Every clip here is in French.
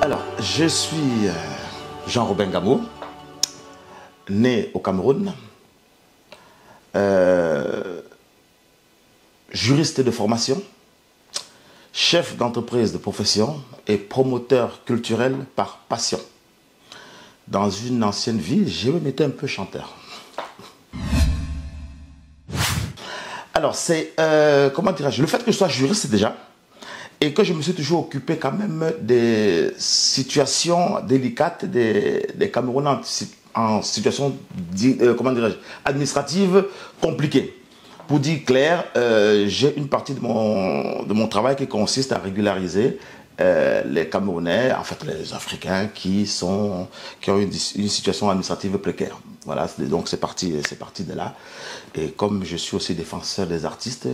Alors, je suis Jean-Robin Gamo, né au Cameroun, juriste de formation, chef d'entreprise de profession et promoteur culturel par passion. Dans une ancienne vie, j'ai même été un peu chanteur. Alors, c'est, comment dirais-je, le fait que je sois juriste déjà, et que je me suis toujours occupé quand même des situations délicates des Camerounais en situation, comment dirais-je, administrative compliquée. Pour dire clair, j'ai une partie de mon travail qui consiste à régulariser les Camerounais, en fait les Africains qui ont une situation administrative précaire. Voilà, donc c'est parti de là. Et comme je suis aussi défenseur des artistes,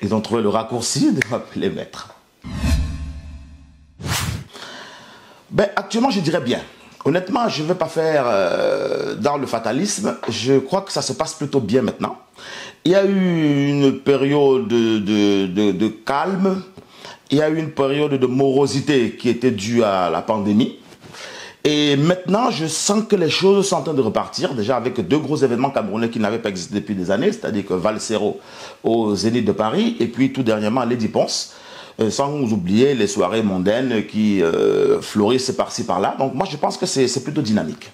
ils ont trouvé le raccourci de m'appeler maître. Ben, actuellement, je dirais bien. Honnêtement, je ne vais pas faire dans le fatalisme. Je crois que ça se passe plutôt bien maintenant. Il y a eu une période de calme. Il y a eu une période de morosité qui était due à la pandémie. Et maintenant, je sens que les choses sont en train de repartir, déjà avec deux gros événements camerounais qui n'avaient pas existé depuis des années, c'est-à-dire que Valsero au Zénith de Paris, et puis tout dernièrement Lady Ponce, sans oublier les soirées mondaines qui fleurissent par-ci par-là. Donc moi, je pense que c'est plutôt dynamique.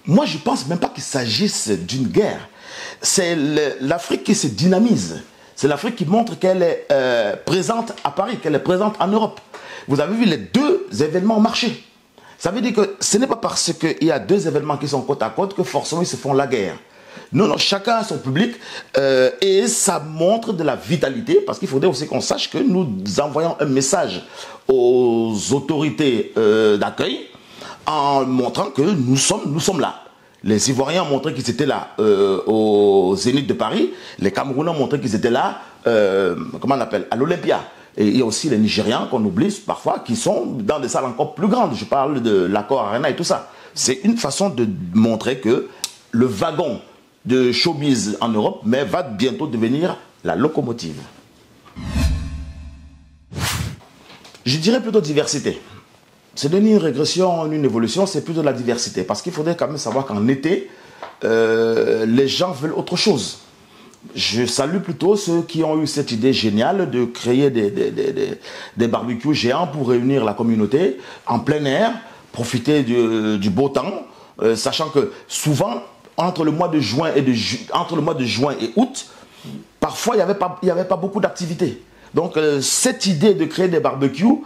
Moi, je ne pense même pas qu'il s'agisse d'une guerre. C'est l'Afrique qui se dynamise. C'est l'Afrique qui montre qu'elle est présente à Paris, qu'elle est présente en Europe. Vous avez vu, les deux événements marcher. Ça veut dire que ce n'est pas parce qu'il y a deux événements qui sont côte à côte que forcément ils se font la guerre. Non, non, chacun a son public et ça montre de la vitalité parce qu'il faudrait aussi qu'on sache que nous envoyons un message aux autorités d'accueil en montrant que nous sommes là. Les Ivoiriens ont montré qu'ils étaient là au Zénith de Paris. Les Camerounais ont montré qu'ils étaient là, comment on appelle, à l'Olympia. Et il y a aussi les Nigérians qu'on oublie parfois qui sont dans des salles encore plus grandes. Je parle de l'Accor Arena et tout ça. C'est une façon de montrer que le wagon de showbiz en Europe va bientôt devenir la locomotive. Je dirais plutôt diversité. C'est ni une régression, ni une évolution, c'est plutôt de la diversité. Parce qu'il faudrait quand même savoir qu'en été, les gens veulent autre chose. Je salue plutôt ceux qui ont eu cette idée géniale de créer des barbecues géants pour réunir la communauté en plein air, profiter du beau temps, sachant que souvent, entre le mois de juin et août, parfois il n'y avait pas beaucoup d'activités. Donc cette idée de créer des barbecues,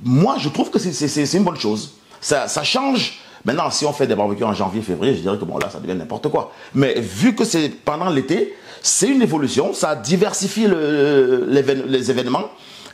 moi je trouve que c'est une bonne chose. Ça change. Maintenant, si on fait des barbecues en janvier, février, je dirais que bon là, ça devient n'importe quoi. Mais vu que c'est pendant l'été, c'est une évolution, ça diversifie les événements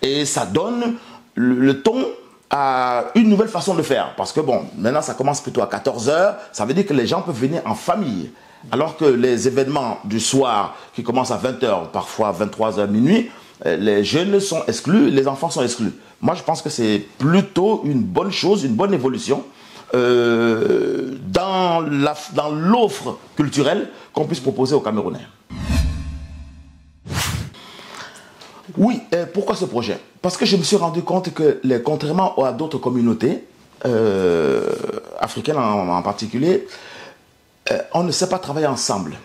et ça donne le ton à une nouvelle façon de faire. Parce que bon, maintenant ça commence plutôt à 14 h, ça veut dire que les gens peuvent venir en famille. Alors que les événements du soir qui commencent à 20 h, parfois 23 h, minuit, les jeunes sont exclus, les enfants sont exclus. Moi, je pense que c'est plutôt une bonne chose, une bonne évolution dans l'offre culturelle qu'on puisse proposer aux Camerounais. Oui, pourquoi ce projet? Parce que je me suis rendu compte que, contrairement à d'autres communautés, africaines en particulier, on ne sait pas travailler ensemble.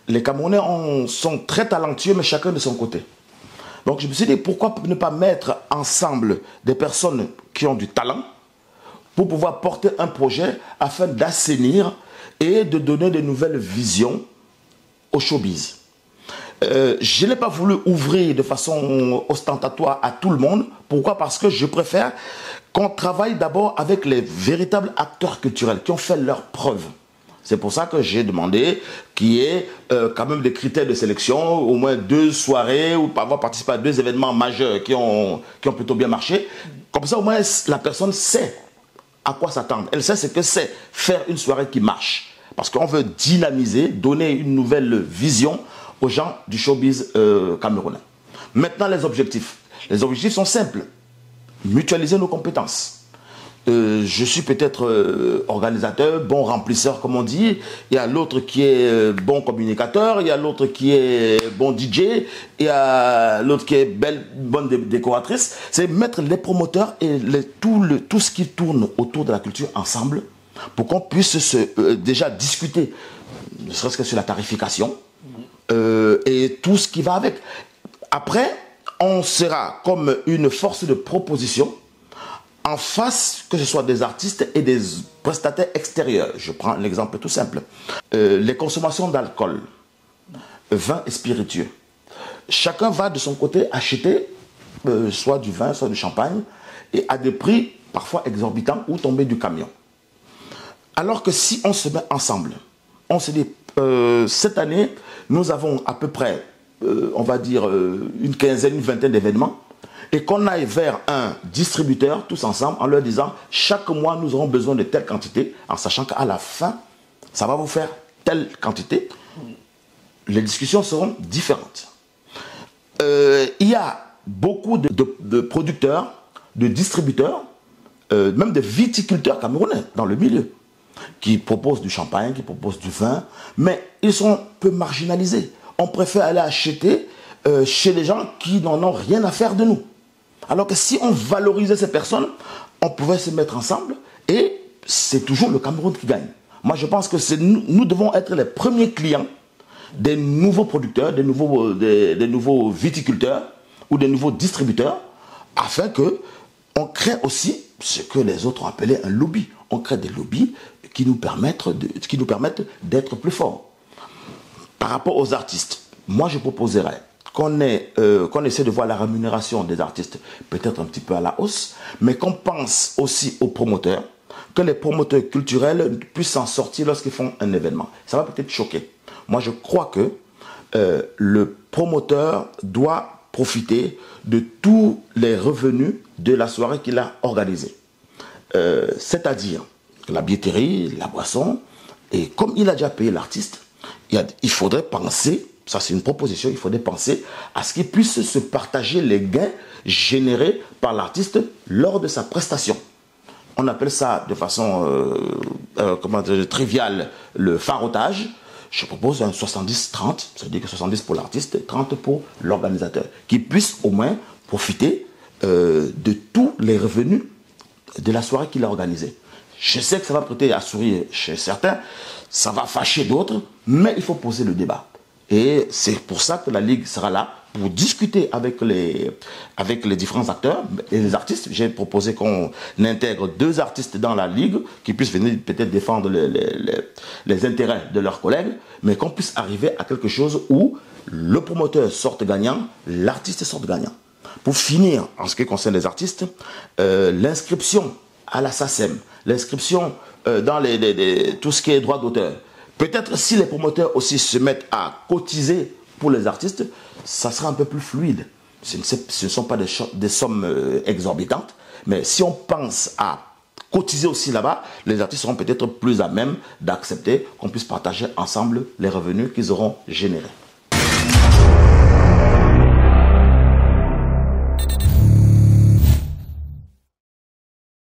Les Camerounais sont très talentueux, mais chacun de son côté. Donc je me suis dit, pourquoi ne pas mettre ensemble des personnes qui ont du talent pour pouvoir porter un projet afin d'assainir et de donner de nouvelles visions au showbiz. Je n'ai pas voulu ouvrir de façon ostentatoire à tout le monde. Pourquoi? Parce que je préfère qu'on travaille d'abord avec les véritables acteurs culturels qui ont fait leurs preuves. C'est pour ça que j'ai demandé qu'il y ait quand même des critères de sélection, au moins 2 soirées ou avoir participé à 2 événements majeurs qui ont plutôt bien marché. Comme ça, au moins, la personne sait à quoi s'attendre. Elle sait ce que c'est faire une soirée qui marche. Parce qu'on veut dynamiser, donner une nouvelle vision aux gens du showbiz camerounais. Maintenant, les objectifs. Les objectifs sont simples. Mutualiser nos compétences. je suis peut-être organisateur, bon remplisseur comme on dit, il y a l'autre qui est bon communicateur, il y a l'autre qui est bon DJ, il y a l'autre qui est bonne décoratrice. C'est mettre les promoteurs et tout ce qui tourne autour de la culture ensemble pour qu'on puisse déjà discuter, ne serait-ce que sur la tarification et tout ce qui va avec. Après, on sera comme une force de proposition en face, que ce soit des artistes et des prestataires extérieurs. Je prends l'exemple tout simple. Les consommations d'alcool, vin et spiritueux. Chacun va de son côté acheter soit du vin, soit du champagne, et à des prix parfois exorbitants ou tomber du camion. Alors que si on se met ensemble, on se dit, cette année, nous avons à peu près, on va dire, une quinzaine, une vingtaine d'événements, et qu'on aille vers un distributeur, tous ensemble, en leur disant, chaque mois, nous aurons besoin de telle quantité, en sachant qu'à la fin, ça va vous faire telle quantité, les discussions seront différentes. Il y a beaucoup de producteurs, de distributeurs, même de viticulteurs camerounais dans le milieu, qui proposent du champagne, qui proposent du vin, mais ils sont un peu marginalisés. On préfère aller acheter chez les gens qui n'en ont rien à faire de nous. Alors que si on valorisait ces personnes, on pouvait se mettre ensemble et c'est toujours le Cameroun qui gagne. Moi, je pense que nous devons être les premiers clients des nouveaux producteurs, des nouveaux viticulteurs ou des nouveaux distributeurs, afin qu'on crée aussi ce que les autres ont appelé un lobby. On crée des lobbies qui nous permettent d'être plus forts. Par rapport aux artistes, moi je proposerais qu'on essaie de voir la rémunération des artistes peut-être un petit peu à la hausse, mais qu'on pense aussi aux promoteurs, que les promoteurs culturels puissent s'en sortir lorsqu'ils font un événement. Ça va peut-être choquer. Moi je crois que le promoteur doit profiter de tous les revenus de la soirée qu'il a organisée. C'est-à-dire la billetterie, la boisson, et comme il a déjà payé l'artiste, il faudrait penser, ça c'est une proposition, il faudrait penser à ce qu'il puisse se partager les gains générés par l'artiste lors de sa prestation. On appelle ça de façon triviale le farotage. Je propose un 70-30, c'est-à-dire que 70 pour l'artiste et 30 pour l'organisateur, qui puisse au moins profiter de tous les revenus de la soirée qu'il a organisée. Je sais que ça va prêter à sourire chez certains, ça va fâcher d'autres, mais il faut poser le débat. Et c'est pour ça que la Ligue sera là, pour discuter avec les différents acteurs et les artistes. J'ai proposé qu'on intègre 2 artistes dans la Ligue, qui puissent venir peut-être défendre les intérêts de leurs collègues, mais qu'on puisse arriver à quelque chose où le promoteur sorte gagnant, l'artiste sorte gagnant. Pour finir, en ce qui concerne les artistes, l'inscription à la SACEM, l'inscription dans tout ce qui est droit d'auteur. Peut-être si les promoteurs aussi se mettent à cotiser pour les artistes, ça sera un peu plus fluide. Ce ne sont pas des sommes exorbitantes, mais si on pense à cotiser aussi là-bas, les artistes seront peut-être plus à même d'accepter qu'on puisse partager ensemble les revenus qu'ils auront générés.